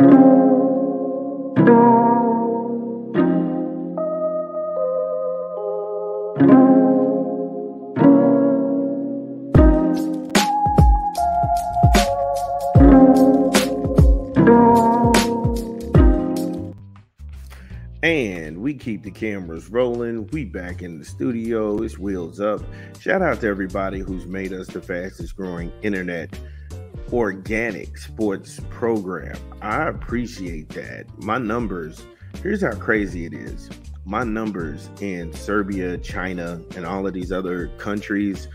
And we keep the cameras rolling. We back in the studio. It's Wheels Up. Shout out to everybody who's made us the fastest growing internet organic sports program. I appreciate that. My numbers, here's how crazy it is. My numbers in Serbia, China, and all of these other countries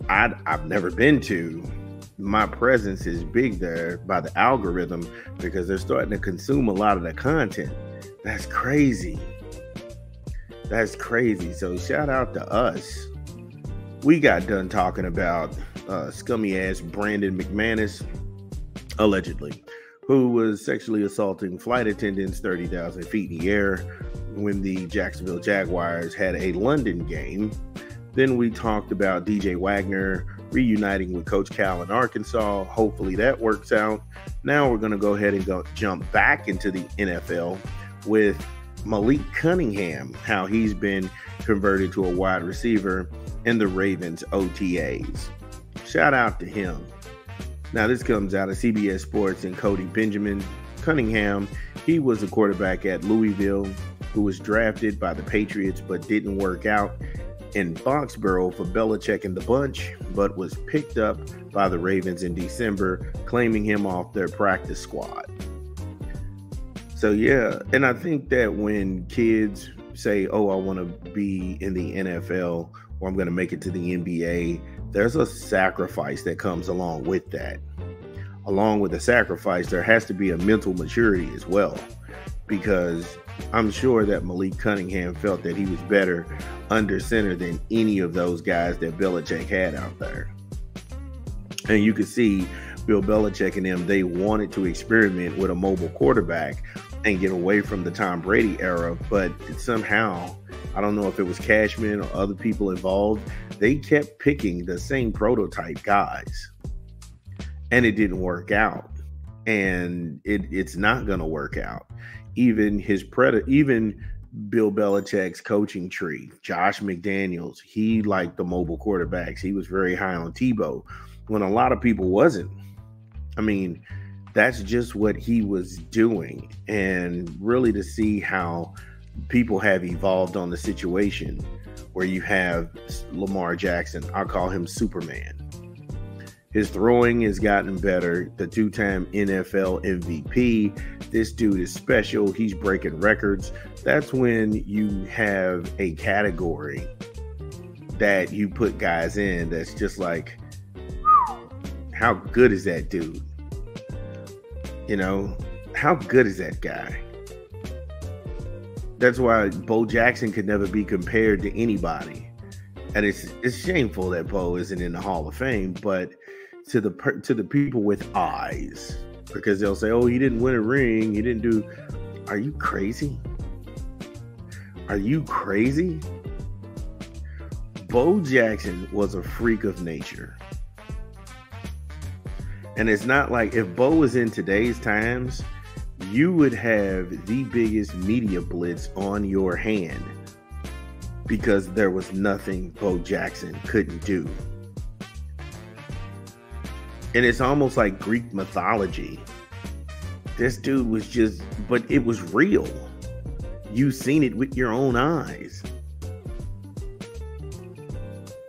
I've never been to. My presence is big there by the algorithm because they're starting to consume a lot of the content. That's crazy. That's crazy. So shout out to us. We got done talking about scummy ass Brandon McManus, allegedly, who was sexually assaulting flight attendants 30,000 feet in the air when the Jacksonville Jaguars had a London game. Then we talked about DJ Wagner reuniting with Coach Cal in Arkansas. Hopefully that works out. Now we're going to go ahead and jump back into the NFL with Malik Cunningham, how he's been converted to a wide receiver in the Ravens OTAs. Shout out to him. Now this comes out of CBS Sports and Cody Benjamin. Cunningham, he was a quarterback at Louisville who was drafted by the Patriots but didn't work out in Foxborough for Belichick and the bunch, but was picked up by the Ravens in December, claiming him off their practice squad. So yeah, and I think that when kids say, oh, I want to be in the NFL or I'm going to make it to the NBA, there's a sacrifice that comes along with that. Along with the sacrifice, there has to be a mental maturity as well, because I'm sure that Malik Cunningham felt that he was better under center than any of those guys that Belichick had out there. And you could see Bill Belichick and them, they wanted to experiment with a mobile quarterback and get away from the Tom Brady era, but somehow, I don't know if it was Cashman or other people involved, they kept picking the same prototype guys, and it didn't work out, and it's not going to work out. Even Bill Belichick's coaching tree, Josh McDaniels, he liked the mobile quarterbacks. He was very high on Tebow when a lot of people wasn't. I mean, that's just what he was doing. And really to see how people have evolved on the situation where you have LaMar Jackson, I'll call him Superman. His throwing has gotten better. The two-time NFL MVP. This dude is special. He's breaking records. That's when you have a category that you put guys in that's just like, how good is that dude? You know, how good is that guy? That's why Bo Jackson could never be compared to anybody. And it's shameful that Bo isn't in the Hall of Fame, but to the people with eyes, because they'll say, oh, he didn't win a ring. He didn't do. Are you crazy? Are you crazy? Bo Jackson was a freak of nature. And it's not like if Bo was in today's times, you would have the biggest media blitz on your hand because there was nothing Bo Jackson couldn't do. And it's almost like Greek mythology. This dude was just, but it was real. You've seen it with your own eyes.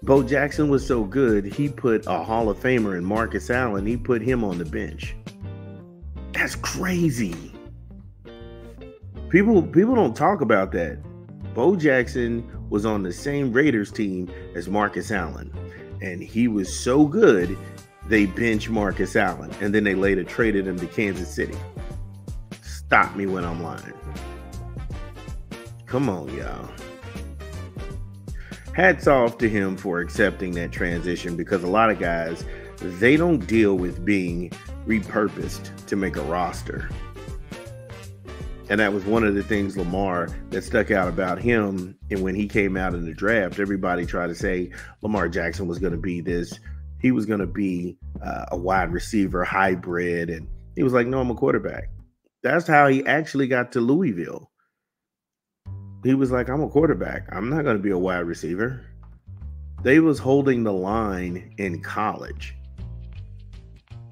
Bo Jackson was so good, he put a Hall of Famer in Marcus Allen. He put him on the bench. That's crazy. People don't talk about that. Bo Jackson was on the same Raiders team as Marcus Allen. And he was so good, they benched Marcus Allen. And then they later traded him to Kansas City. Stop me when I'm lying. Come on, y'all. Hats off to him for accepting that transition, because a lot of guys, they don't deal with being repurposed to make a roster. And that was one of the things LaMar that stuck out about him. And when he came out in the draft, everybody tried to say LaMar Jackson was going to be this. He was going to be a wide receiver hybrid. And he was like, no, I'm a quarterback. That's how he actually got to Louisville. He was like, I'm a quarterback. I'm not going to be a wide receiver. They was holding the line in college.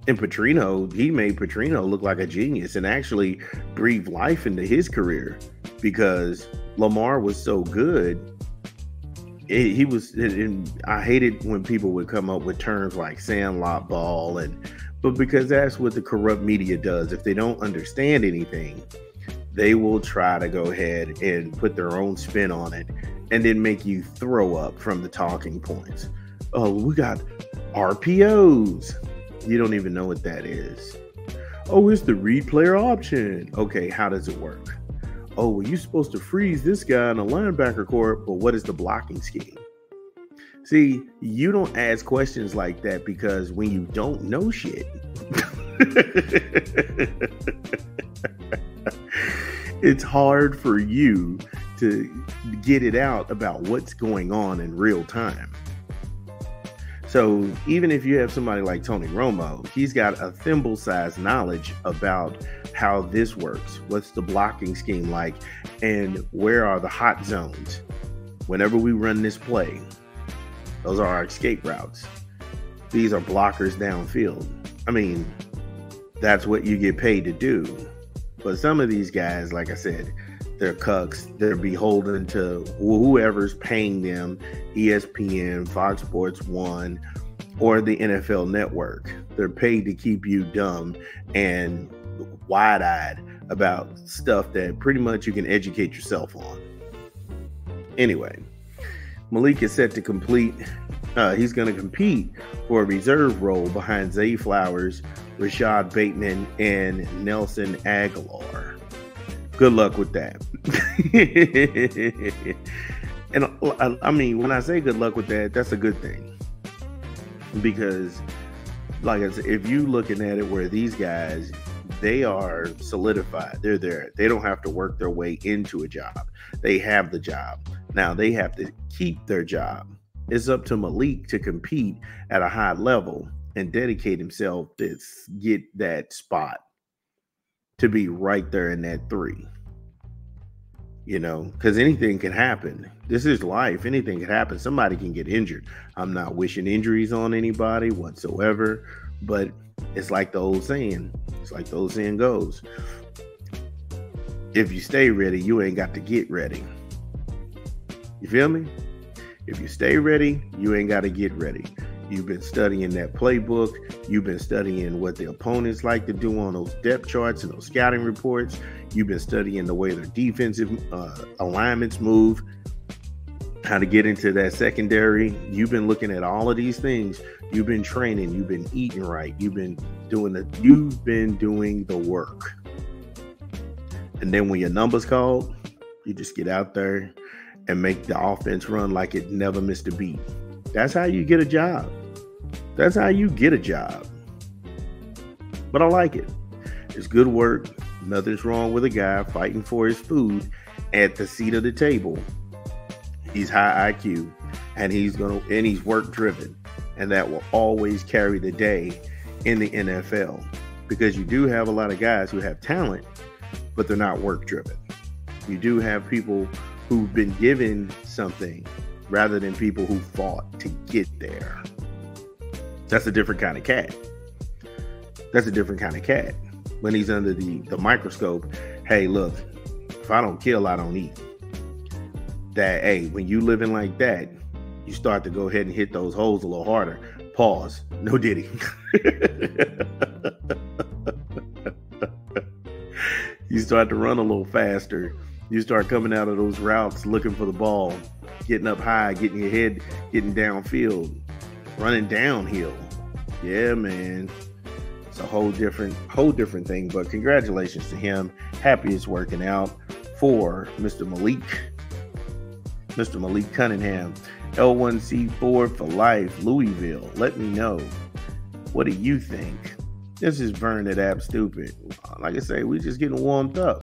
And Petrino, he made Petrino look like a genius and actually breathed life into his career because LaMar was so good. He was, and I hated when people would come up with terms like sandlot ball, but because that's what the corrupt media does. If they don't understand anything, they will try to go ahead and put their own spin on it and then make you throw up from the talking points. Oh, we got RPOs. You don't even know what that is. Oh, it's the read player option. Okay, how does it work? Oh, well, you're supposed to freeze this guy in a linebacker court, but what is the blocking scheme? See, you don't ask questions like that because when you don't know shit, it's hard for you to get it out about what's going on in real time. So even if you have somebody like Tony Romo, he's got a thimble-sized knowledge about how this works. What's the blocking scheme like? And where are the hot zones? Whenever we run this play, those are our escape routes. These are blockers downfield. I mean, that's what you get paid to do. But some of these guys, like I said, they're cucks. They're beholden to whoever's paying them, ESPN, Fox Sports 1, or the NFL Network. They're paid to keep you dumb and wide-eyed about stuff that pretty much you can educate yourself on. Anyway, Malik is set to complete. He's going to compete for a reserve role behind Zay Flowers, Rashad Bateman, and Nelson Agholor. Good luck with that. And I mean, when I say good luck with that, that's a good thing. Because, like I said, if you looking at it where these guys, they are solidified. They're there. They don't have to work their way into a job. They have the job. Now they have to keep their job. It's up to Malik to compete at a high level and dedicate himself to get that spot, to be right there in that 3. You know, because anything can happen. This is life. Anything can happen. Somebody can get injured. I'm not wishing injuries on anybody whatsoever, but it's like the old saying. It's like the old saying goes. If you stay ready, you ain't got to get ready. You feel me? If you stay ready, you ain't got to get ready. You've been studying that playbook. You've been studying what the opponents like to do on those depth charts and those scouting reports. You've been studying the way their defensive alignments move, how to get into that secondary. You've been looking at all of these things. You've been training. You've been eating right. You've been doing the work. And then when your number's called, you just get out there and make the offense run like it never missed a beat. That's how you get a job. That's how you get a job. But I like it. It's good work. Nothing's wrong with a guy fighting for his food at the seat of the table. He's high IQ and he's work driven. And that will always carry the day in the NFL, because you do have a lot of guys who have talent, but they're not work driven. You do have people who've been given something rather than people who fought to get there. That's a different kind of cat. That's a different kind of cat. When he's under the microscope, hey, look, if I don't kill, I don't eat. That, hey, when you living like that, you start to go ahead and hit those holes a little harder. Pause. No diddy. You start to run a little faster. You start coming out of those routes looking for the ball, getting up high, getting your head, getting downfield, running downhill. Yeah, man. It's a whole different thing. But congratulations to him. Happy it's working out for Mr. Malik Cunningham. L1C4 for life, Louisville. Let me know. What do you think? This is Vern at App Stupid. Like I say, we just getting warmed up.